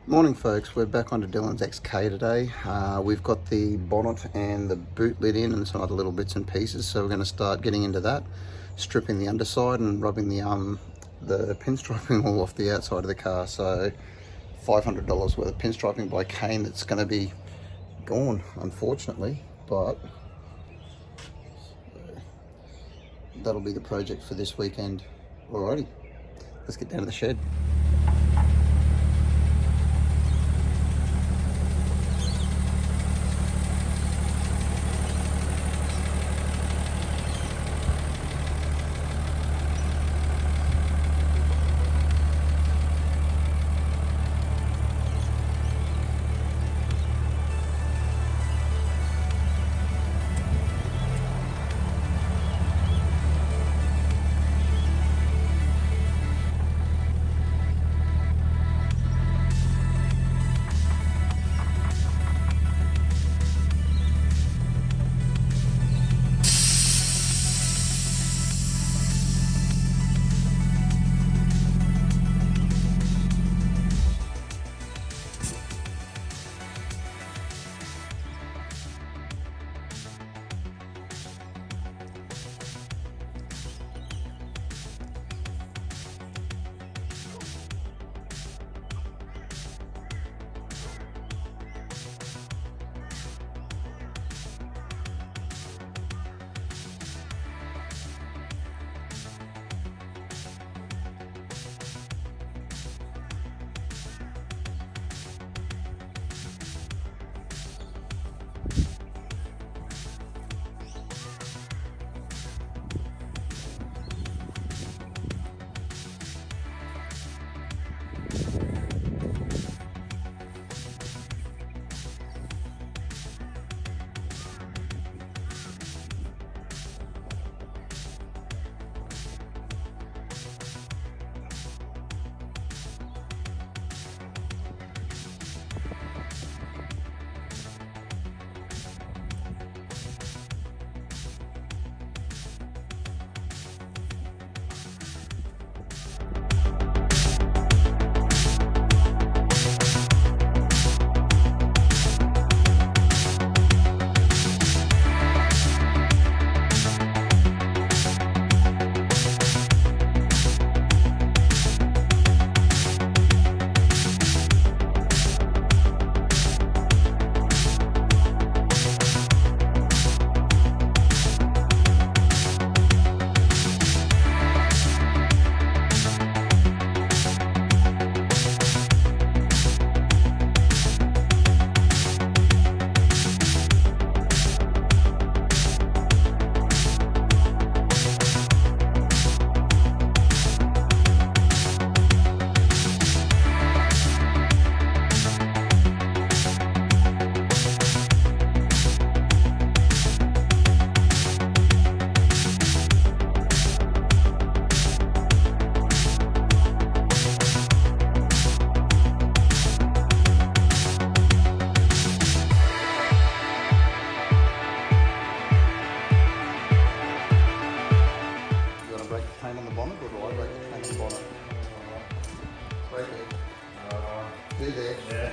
Morning folks, we're back onto Dylan's XK today. We've got the bonnet and the boot lid in and some other little bits and pieces, so we're going to start getting into that, stripping the underside and rubbing the pinstriping all off the outside of the car. So $500 worth of pinstriping by Kane that's going to be gone, unfortunately, but that'll be the project for this weekend. Alrighty, let's get down to the shed. On the bonnet, or do I break the cane on the bonnet? Break it. Do there. Yeah.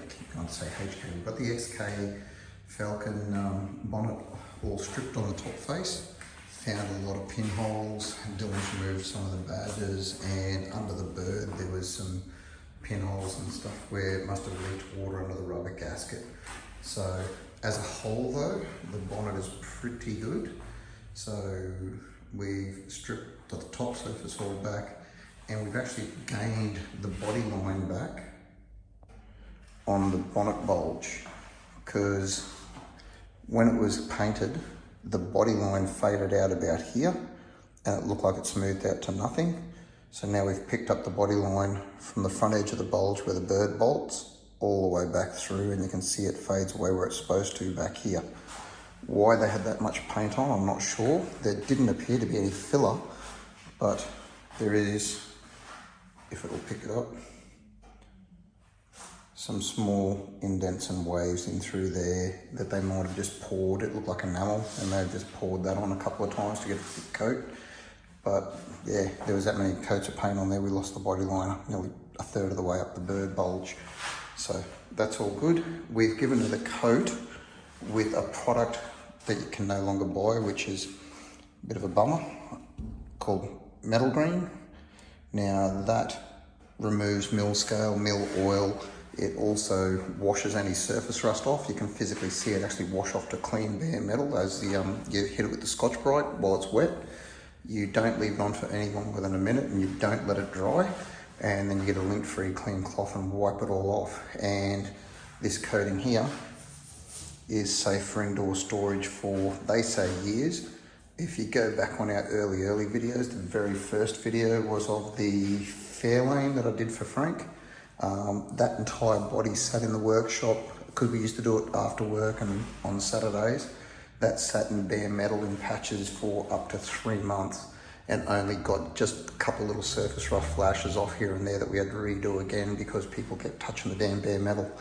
keep going to say HK, we've got the XK Falcon bonnet all stripped on the top face. Found a lot of pinholes. Dylan's removed some of the badges, and under the bird there was some pinholes and stuff where it must have leaked water under the rubber gasket. So as a whole though, the bonnet is pretty good. So we've stripped the top surface all back, and we've actually gained the body line back on the bonnet bulge, because when it was painted, the body line faded out about here and it looked like it smoothed out to nothing. So now we've picked up the body line from the front edge of the bulge where the bird bolts all the way back through, and you can see it fades away where it's supposed to back here. Why they had that much paint on, I'm not sure. There didn't appear to be any filler, but there is, if it'll pick it up, some small indents and waves in through there that they might have just poured. It looked like enamel, and they've just poured that on a couple of times to get a thick coat. But yeah, there was that many coats of paint on there, we lost the body line nearly a third of the way up the bird bulge. So that's all good. We've given it a coat with a product that you can no longer buy, which is a bit of a bummer, called Metal Green. Now that removes mill scale, mill oil. It also washes any surface rust off. You can physically see it actually wash off to clean bare metal as the, you hit it with the Scotch-Brite while it's wet. You don't leave it on for any longer than a minute, and you don't let it dry. And then you get a lint-free clean cloth and wipe it all off. And this coating here is safe for indoor storage for, they say, years. If you go back on our early videos, the very first video was of the Fairlane that I did for Frank. That entire body sat in the workshop, because we used to do it after work and on Saturdays. That sat in bare metal in patches for up to 3 months, and only got just a couple little surface rough flashes off here and there that we had to redo again because people kept touching the damn bare metal.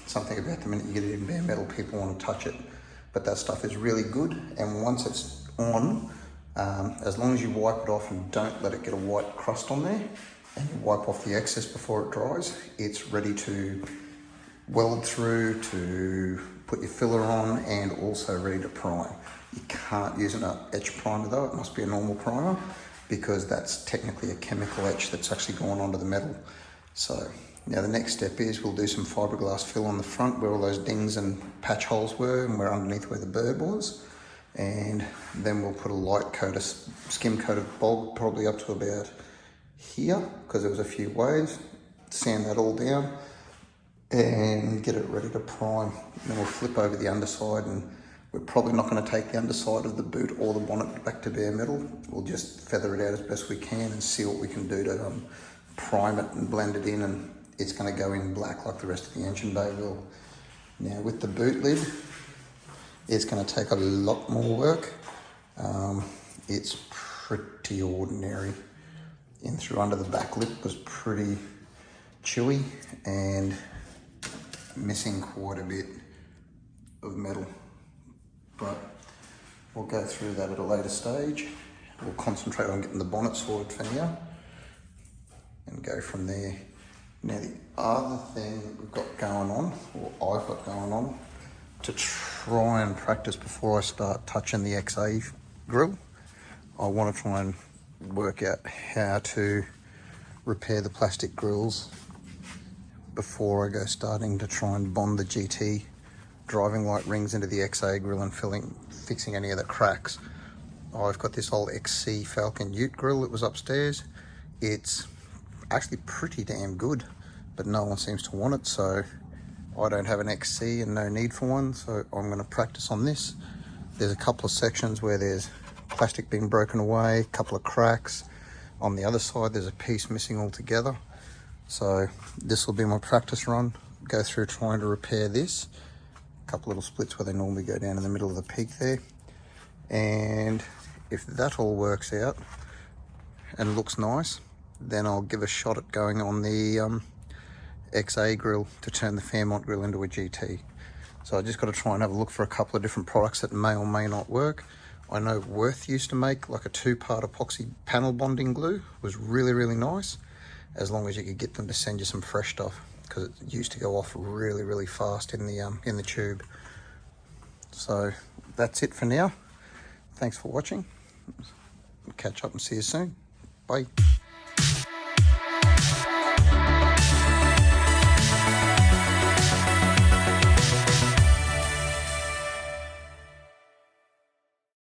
Something about the minute you get it in bare metal, people want to touch it. But that stuff is really good, and once it's on, as long as you wipe it off and don't let it get a white crust on there, and you wipe off the excess before it dries, it's ready to weld through, to put your filler on, and also ready to prime. You can't use an etch primer though, it must be a normal primer, because that's technically a chemical etch that's actually gone onto the metal. So now the next step is we'll do some fiberglass fill on the front where all those dings and patch holes were, and we're underneath where the bird was. And then we'll put a light coat, a skim coat of bulb, probably up to about here, because there was a few waves. Sand that all down and get it ready to prime. And then we'll flip over the underside, and we're probably not going to take the underside of the boot or the bonnet back to bare metal. We'll just feather it out as best we can and see what we can do to prime it and blend it in, and it's going to go in black like the rest of the engine bay will. Now with the boot lid, it's going to take a lot more work. It's pretty ordinary. In through under the back lip was pretty chewy and missing quite a bit of metal, but we'll go through that at a later stage. We'll concentrate on getting the bonnet sorted for now and go from there. Now the other thing we've got going on, or I've got going on, to try and practice before I start touching the XA grill, I want to try and work out how to repair the plastic grills before I go starting to try and bond the GT driving light rings into the XA grill and fixing any of the cracks. I've got this old XK Falcon Ute grill that was upstairs. It's actually pretty damn good, but no one seems to want it, so I don't have an XC and no need for one, so I'm going to practice on this. There's a couple of sections where there's plastic being broken away, a couple of cracks. On the other side there's a piece missing altogether. So this will be my practice run. Go through trying to repair this. A couple little splits where they normally go down in the middle of the peak there. And if that all works out and looks nice, then I'll give a shot at going on the XA grill to turn the Fairmont grill into a GT. So I just got to try and have a look for a couple of different products that may or may not work. I know Worth used to make like a 2-part epoxy panel bonding glue. It was really, really nice, as long as you could get them to send you some fresh stuff. because it used to go off really fast in the tube. So that's it for now. Thanks for watching. Catch up and see you soon. Bye.